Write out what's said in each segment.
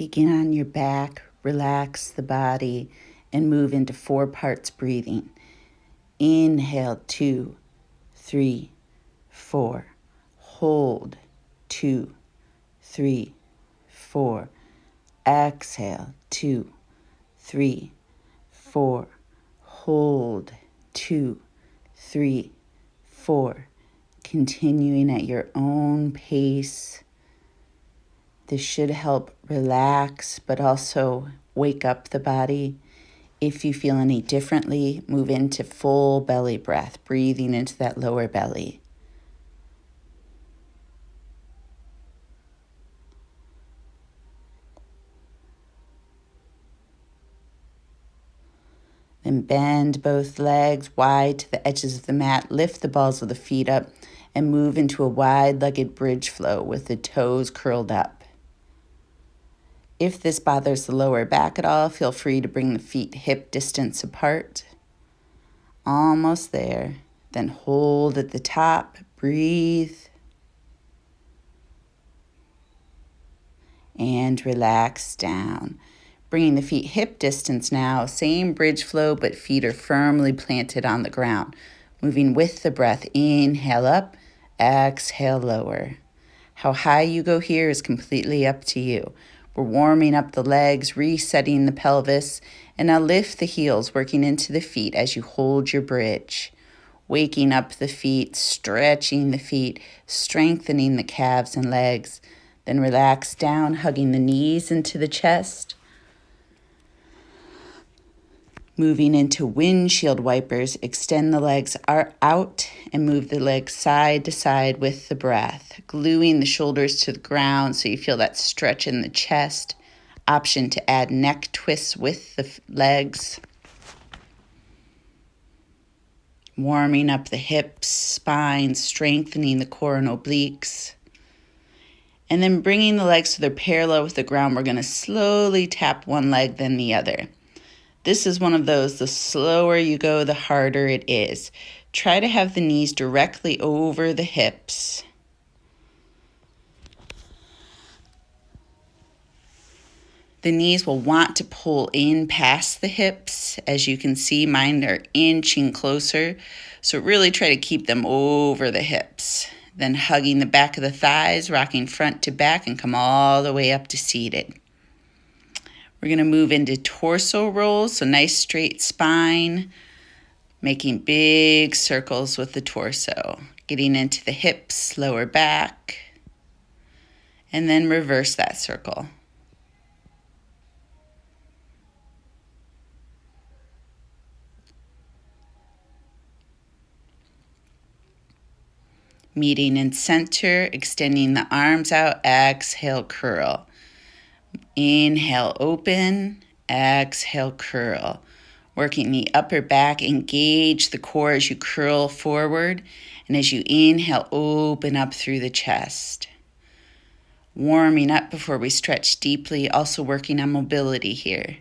Begin on your back, relax the body, and move into 4 parts breathing. Inhale, 2, 3, 4. Hold, 2, 3, 4. Exhale, 2, 3, 4. Hold, 2, 3, 4. Continuing at your own pace. This should help relax, but also wake up the body. If you feel any differently, move into full belly breath, breathing into that lower belly. Then bend both legs wide to the edges of the mat, lift the balls of the feet up, and move into a wide-legged bridge flow with the toes curled up. If this bothers the lower back at all, feel free to bring the feet hip distance apart. Almost there. Then hold at the top, breathe, and relax down. Bringing the feet hip distance now, same bridge flow, but feet are firmly planted on the ground. Moving with the breath, inhale up, exhale lower. How high you go here is completely up to you. We're warming up the legs, resetting the pelvis, and now lift the heels, working into the feet as you hold your bridge. Waking up the feet, stretching the feet, strengthening the calves and legs. Then relax down, hugging the knees into the chest. Moving into windshield wipers, extend the legs out and move the legs side to side with the breath, gluing the shoulders to the ground so you feel that stretch in the chest. Option to add neck twists with the legs. Warming up the hips, spine, strengthening the core and obliques. And then bringing the legs so they're parallel with the ground, we're going to slowly tap one leg then the other. This is one of those, the slower you go, the harder it is. Try to have the knees directly over the hips. The knees will want to pull in past the hips. As you can see, mine are inching closer. So really try to keep them over the hips. Then hugging the back of the thighs, rocking front to back, and come all the way up to seated. We're going to move into torso rolls, so nice straight spine, making big circles with the torso, getting into the hips, lower back, and then reverse that circle. Meeting in center, extending the arms out, exhale, curl. Inhale, open, exhale, curl. Working the upper back, engage the core as you curl forward, and as you inhale, open up through the chest. Warming up before we stretch deeply, also working on mobility here.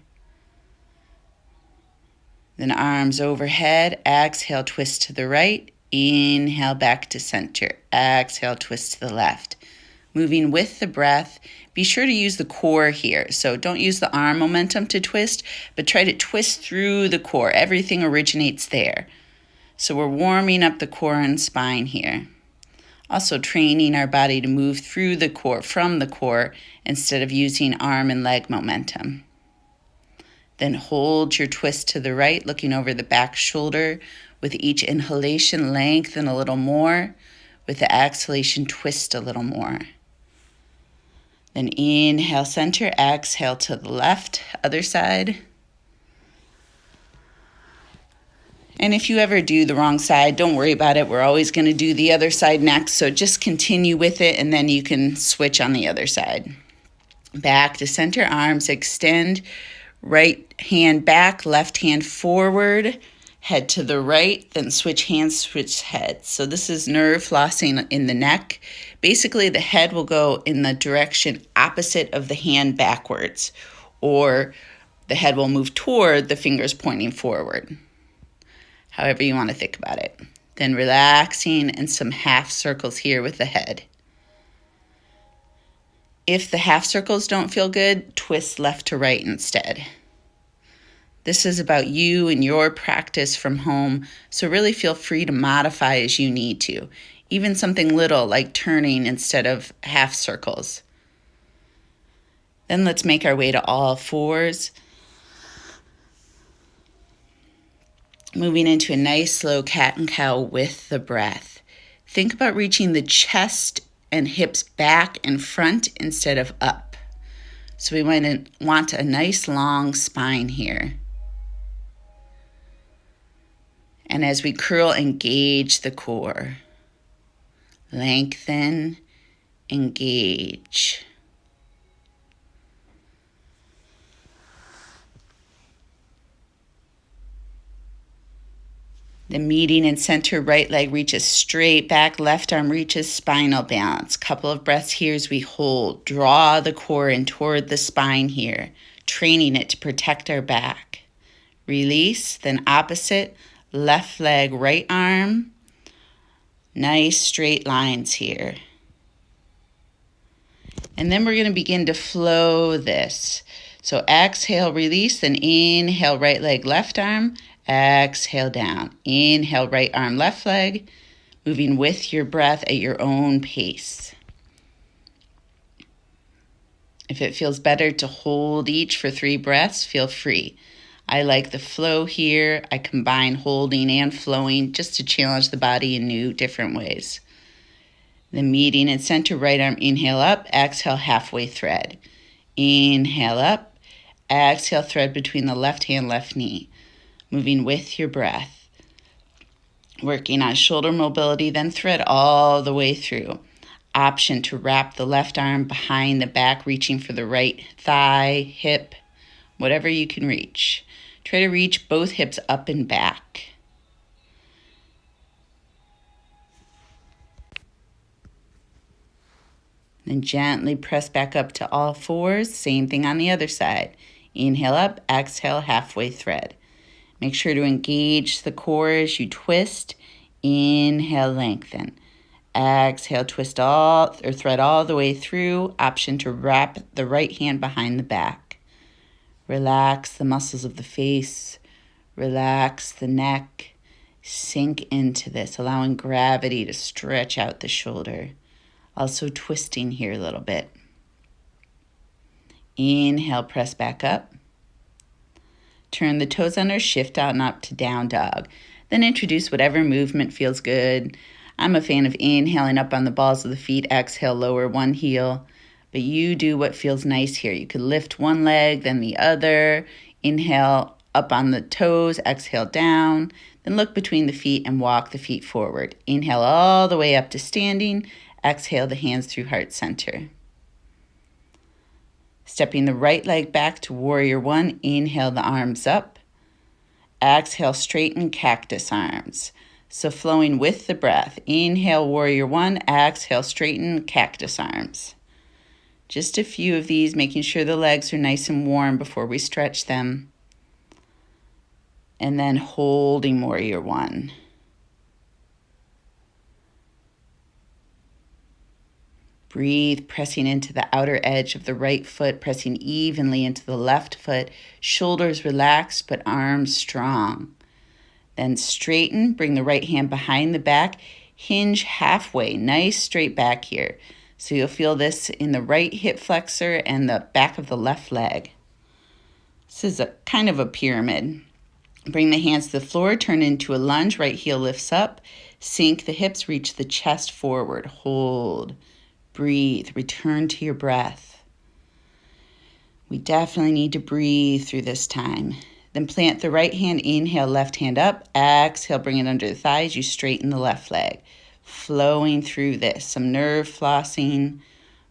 Then arms overhead, exhale, twist to the right, inhale back to center, exhale, twist to the left. Moving with the breath, be sure to use the core here. So don't use the arm momentum to twist, but try to twist through the core. Everything originates there. So we're warming up the core and spine here. Also training our body to move through the core, from the core, instead of using arm and leg momentum. Then hold your twist to the right, looking over the back shoulder. With each inhalation, lengthen a little more. With the exhalation, twist a little more. Then inhale, center, exhale to the left, other side. And if you ever do the wrong side, don't worry about it. We're always going to do the other side next, so just continue with it, and then you can switch on the other side. Back to center, arms extend, right hand back, left hand forward, head to the right, then switch hands, switch heads. So this is nerve flossing in the neck. Basically, the head will go in the direction opposite of the hand backwards, or the head will move toward the fingers pointing forward. However you want to think about it. Then relaxing and some half circles here with the head. If the half circles don't feel good, twist left to right instead. This is about you and your practice from home, so really feel free to modify as you need to, even something little like turning instead of half circles. Then let's make our way to all fours, moving into a nice slow cat and cow with the breath. Think about reaching the chest and hips back and front instead of up. So we want a nice long spine here. And as we curl, engage the core. Lengthen, engage. The meeting in center, right leg reaches straight back, left arm reaches spinal balance. Couple of breaths here as we hold. Draw the core in toward the spine here, training it to protect our back. Release, then opposite, left leg, right arm. Nice straight lines here. And then we're going to begin to flow this. So exhale, release, then inhale, right leg, left arm. Exhale down. Inhale, right arm, left leg. Moving with your breath at your own pace. If it feels better to hold each for 3 breaths, feel free. I like the flow here. I combine holding and flowing just to challenge the body in new, different ways. The meeting in center, right arm, inhale up, exhale, halfway thread. Inhale up, exhale, thread between the left hand, left knee. Moving with your breath. Working on shoulder mobility, then thread all the way through. Option to wrap the left arm behind the back, reaching for the right thigh, hip, whatever you can reach. Try to reach both hips up and back. Then gently press back up to all fours. Same thing on the other side. Inhale up, exhale, halfway thread. Make sure to engage the core as you twist. Inhale, lengthen. Exhale, twist all or thread all the way through. Option to wrap the right hand behind the back. Relax the muscles of the face. Relax the neck. Sink into this, allowing gravity to stretch out the shoulder. Also twisting here a little bit. Inhale, press back up. Turn the toes under, shift out and up to down dog. Then introduce whatever movement feels good. I'm a fan of inhaling up on the balls of the feet, exhale, lower one heel. But you do what feels nice here. You could lift one leg, then the other. Inhale up on the toes, exhale down. Then look between the feet and walk the feet forward. Inhale all the way up to standing. Exhale the hands through heart center. Stepping the right leg back to warrior one. Inhale the arms up. Exhale, straighten cactus arms. So flowing with the breath. Inhale, warrior one. Exhale, straighten cactus arms. Just a few of these, making sure the legs are nice and warm before we stretch them. And then holding warrior one. Breathe, pressing into the outer edge of the right foot, pressing evenly into the left foot. Shoulders relaxed, but arms strong. Then straighten, bring the right hand behind the back. Hinge halfway, nice straight back here. So you'll feel this in the right hip flexor and the back of the left leg. This is a kind of a pyramid. Bring the hands to the floor, turn into a lunge, right heel lifts up. Sink the hips, reach the chest forward. Hold. Breathe, return to your breath. We definitely need to breathe through this time. Then plant the right hand, inhale, left hand up. Exhale, bring it under the thighs. You straighten the left leg. Flowing through this, some nerve flossing,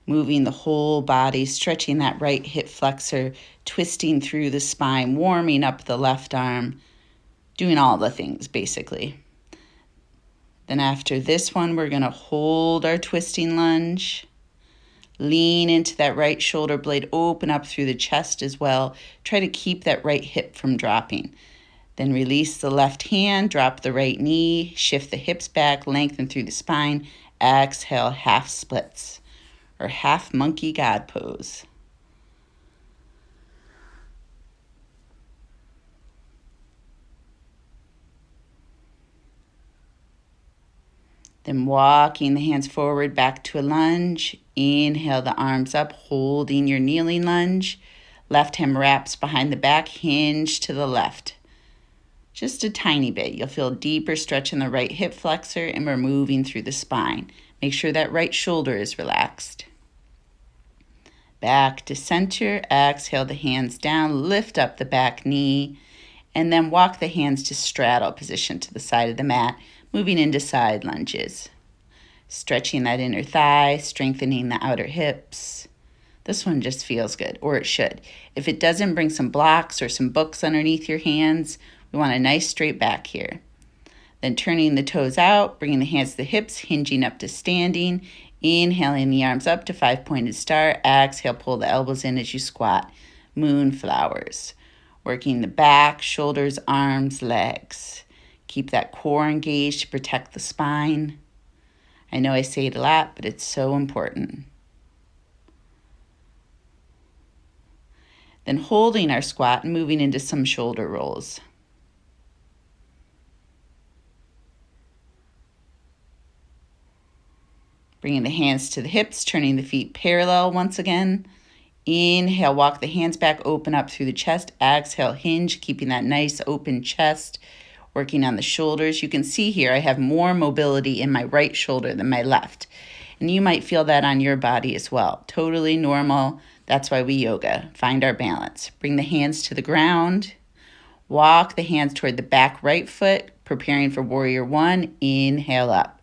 moving the whole body, stretching that right hip flexor, twisting through the spine, warming up the left arm, doing all the things basically. Then after this one, we're going to hold our twisting lunge. Lean into that right shoulder blade, open up through the chest as well. Try to keep that right hip from dropping. Then release the left hand, drop the right knee, shift the hips back, lengthen through the spine. Exhale, half splits. or half monkey God pose. Then walking the hands forward back to a lunge. Inhale the arms up, holding your kneeling lunge. Left hand wraps behind the back, hinge to the left. Just a tiny bit. You'll feel a deeper stretch in the right hip flexor, and we're moving through the spine. Make sure that right shoulder is relaxed. Back to center. Exhale the hands down, lift up the back knee, and then walk the hands to straddle position to the side of the mat, moving into side lunges. Stretching that inner thigh, strengthening the outer hips. This one just feels good, or it should. If it doesn't, bring some blocks or some books underneath your hands. We want a nice straight back here. Then turning the toes out, bringing the hands to the hips, hinging up to standing. Inhaling the arms up to 5-pointed star. Exhale, pull the elbows in as you squat. Moonflowers. Working the back, shoulders, arms, legs. Keep that core engaged to protect the spine. I know I say it a lot, but it's so important. Then holding our squat and moving into some shoulder rolls. Bringing the hands to the hips, turning the feet parallel once again. Inhale, walk the hands back, open up through the chest. Exhale, hinge, keeping that nice open chest. Working on the shoulders. You can see here I have more mobility in my right shoulder than my left. And you might feel that on your body as well. Totally normal. That's why we yoga. Find our balance. Bring the hands to the ground. Walk the hands toward the back right foot, preparing for warrior one. Inhale up.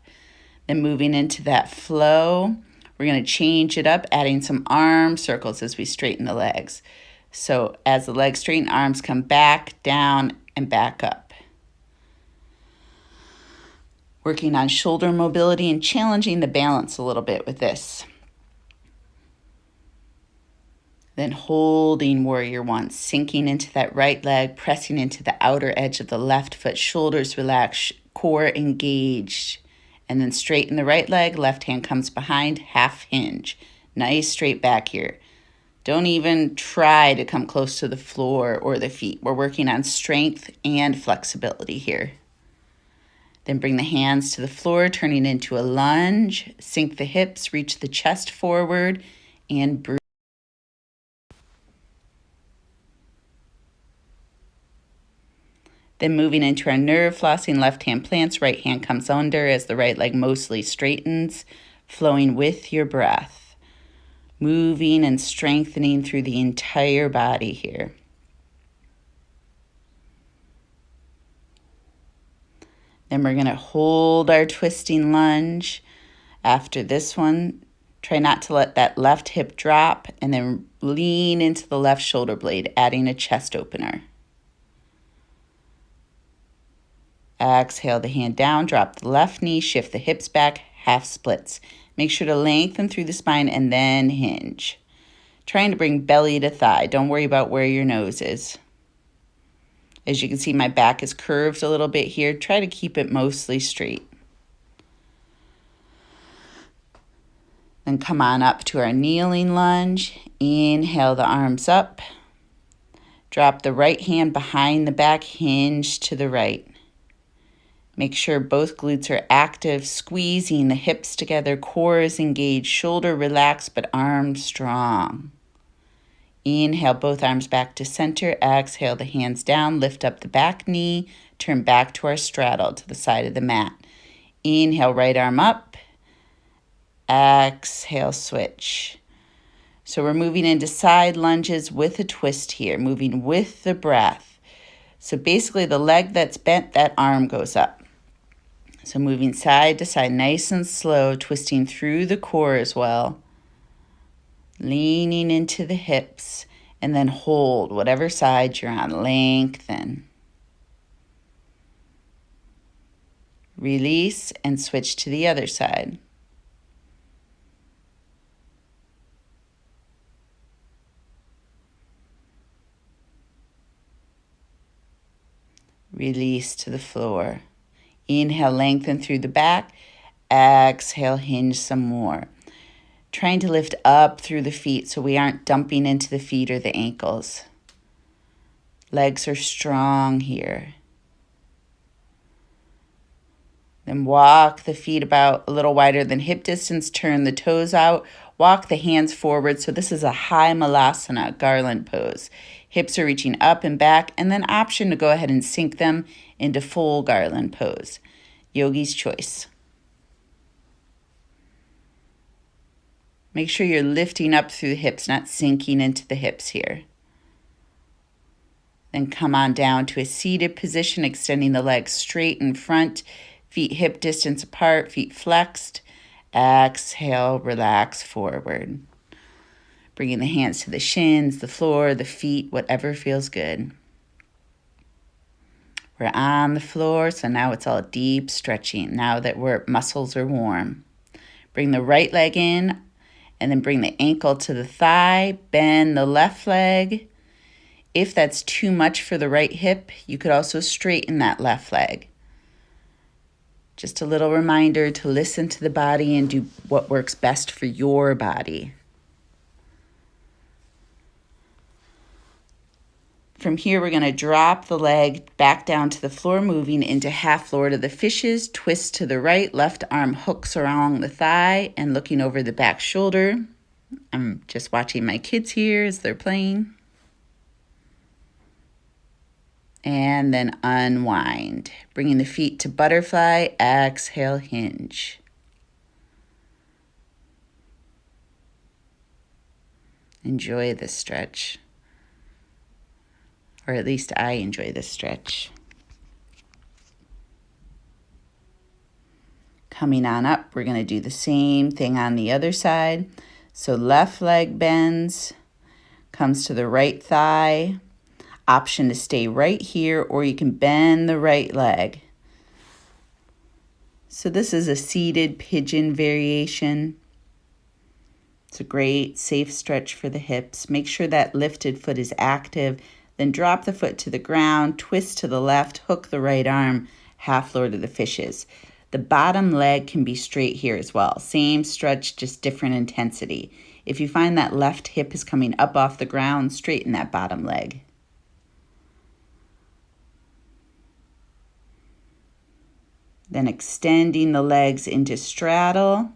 Then moving into that flow, we're going to change it up, adding some arm circles as we straighten the legs. So as the legs straighten, arms come back, down, and back up. Working on shoulder mobility and challenging the balance a little bit with this. Then holding warrior one, sinking into that right leg, pressing into the outer edge of the left foot, shoulders relaxed, core engaged. And then straighten the right leg, left hand comes behind, half hinge. Nice straight back here. Don't even try to come close to the floor or the feet. We're working on strength and flexibility here. Then bring the hands to the floor, turning into a lunge. Sink the hips, reach the chest forward, and breathe. Then moving into our nerve flossing, left hand plants, right hand comes under as the right leg mostly straightens, flowing with your breath. Moving and strengthening through the entire body here. Then we're going to hold our twisting lunge. After this one, try not to let that left hip drop, and then lean into the left shoulder blade, adding a chest opener. Exhale the hand down, drop the left knee, shift the hips back, half splits. Make sure to lengthen through the spine and then hinge. Trying to bring belly to thigh. Don't worry about where your nose is. As you can see, my back is curved a little bit here. Try to keep it mostly straight. Then come on up to our kneeling lunge. Inhale the arms up. Drop the right hand behind the back, hinge to the right. Make sure both glutes are active, squeezing the hips together, core is engaged, shoulder relaxed, but arms strong. Inhale, both arms back to center. Exhale, the hands down. Lift up the back knee. Turn back to our straddle to the side of the mat. Inhale, right arm up. Exhale, switch. So we're moving into side lunges with a twist here, moving with the breath. So basically the leg that's bent, that arm goes up. So moving side to side, nice and slow, twisting through the core as well. Leaning into the hips, and then hold whatever side you're on. Lengthen. Release and switch to the other side. Release to the floor. Inhale, lengthen through the back. Exhale, hinge some more. Trying to lift up through the feet so we aren't dumping into the feet or the ankles. Legs are strong here. Then walk the feet about a little wider than hip distance. Turn the toes out. Walk the hands forward. So this is a high malasana, garland pose. Hips are reaching up and back, and then option to go ahead and sink them into full garland pose. Yogi's choice. Make sure you're lifting up through the hips, not sinking into the hips here. Then come on down to a seated position, extending the legs straight in front, feet hip distance apart, feet flexed. Exhale, relax forward. Bringing the hands to the shins, the floor, the feet, whatever feels good. We're on the floor, so now it's all deep stretching, now that our muscles are warm. Bring the right leg in, and then bring the ankle to the thigh, bend the left leg. If that's too much for the right hip, you could also straighten that left leg. Just a little reminder to listen to the body and do what works best for your body. From here, we're going to drop the leg back down to the floor, moving into half Lord of the Fishes. Twist to the right, left arm hooks along the thigh and looking over the back shoulder. I'm just watching my kids here as they're playing. And then unwind. Bringing the feet to butterfly, exhale, hinge. Enjoy this stretch. Or at least I enjoy this stretch. Coming on up, we're going to do the same thing on the other side. So left leg bends, comes to the right thigh. Option to stay right here, or you can bend the right leg. So this is a seated pigeon variation. It's a great safe stretch for the hips. Make sure that lifted foot is active. Then drop the foot to the ground, twist to the left, hook the right arm, half Lord of the Fishes. The bottom leg can be straight here as well. Same stretch, just different intensity. If you find that left hip is coming up off the ground, straighten that bottom leg. Then extending the legs into straddle.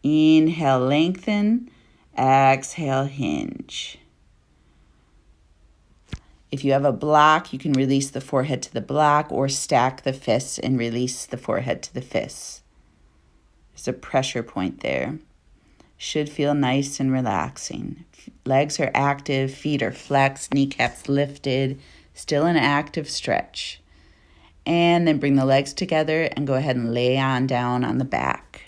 Inhale, lengthen. Exhale, hinge. If you have a block, you can release the forehead to the block or stack the fists and release the forehead to the fists. There's a pressure point there. Should feel nice and relaxing. Legs are active, feet are flexed, kneecaps lifted, still an active stretch. And then bring the legs together and go ahead and lay on down on the back.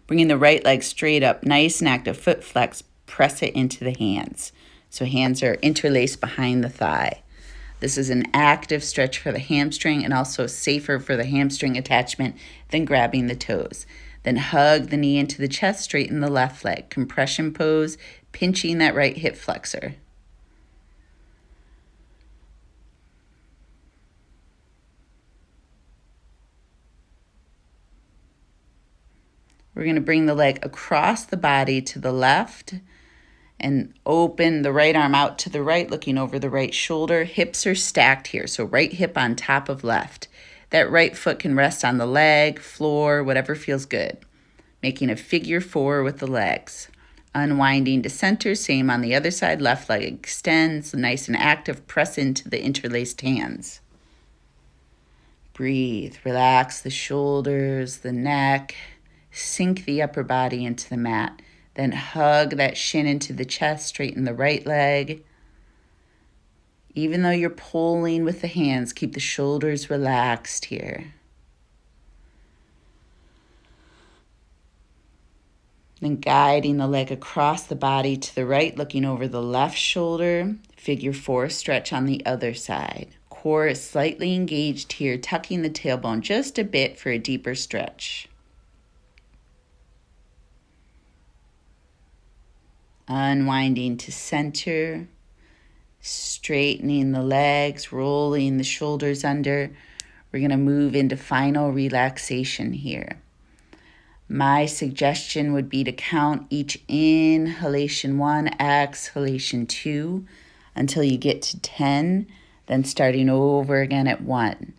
Bringing the right leg straight up, nice and active, foot flex, press it into the hands. So hands are interlaced behind the thigh. This is an active stretch for the hamstring and also safer for the hamstring attachment than grabbing the toes. Then hug the knee into the chest, straighten the left leg. Compression pose, pinching that right hip flexor. We're going to bring the leg across the body to the left and open the right arm out to the right, looking over the right shoulder. Hips are stacked here, so right hip on top of left. That right foot can rest on the leg, floor, whatever feels good. Making a figure four with the legs. Unwinding to center, same on the other side. Left leg extends, nice and active. Press into the interlaced hands. Breathe, relax the shoulders, the neck. Sink the upper body into the mat. Then hug that shin into the chest, straighten the right leg. Even though you're pulling with the hands, keep the shoulders relaxed here. Then guiding the leg across the body to the right, looking over the left shoulder. Figure four stretch on the other side. Core is slightly engaged here, tucking the tailbone just a bit for a deeper stretch. Unwinding to center, straightening the legs, rolling the shoulders under. We're going to move into final relaxation here. My suggestion would be to count each inhalation 1, exhalation 2 until you get to 10, then starting over again at 1.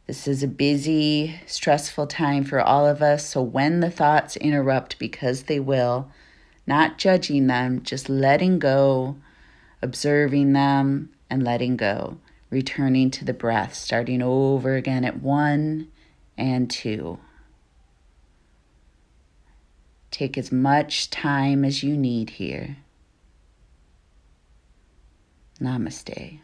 This is a busy, stressful time for all of us, so when the thoughts interrupt, because they will, not judging them, just letting go, observing them, and letting go. Returning to the breath, starting over again at 1 and 2. Take as much time as you need here. Namaste.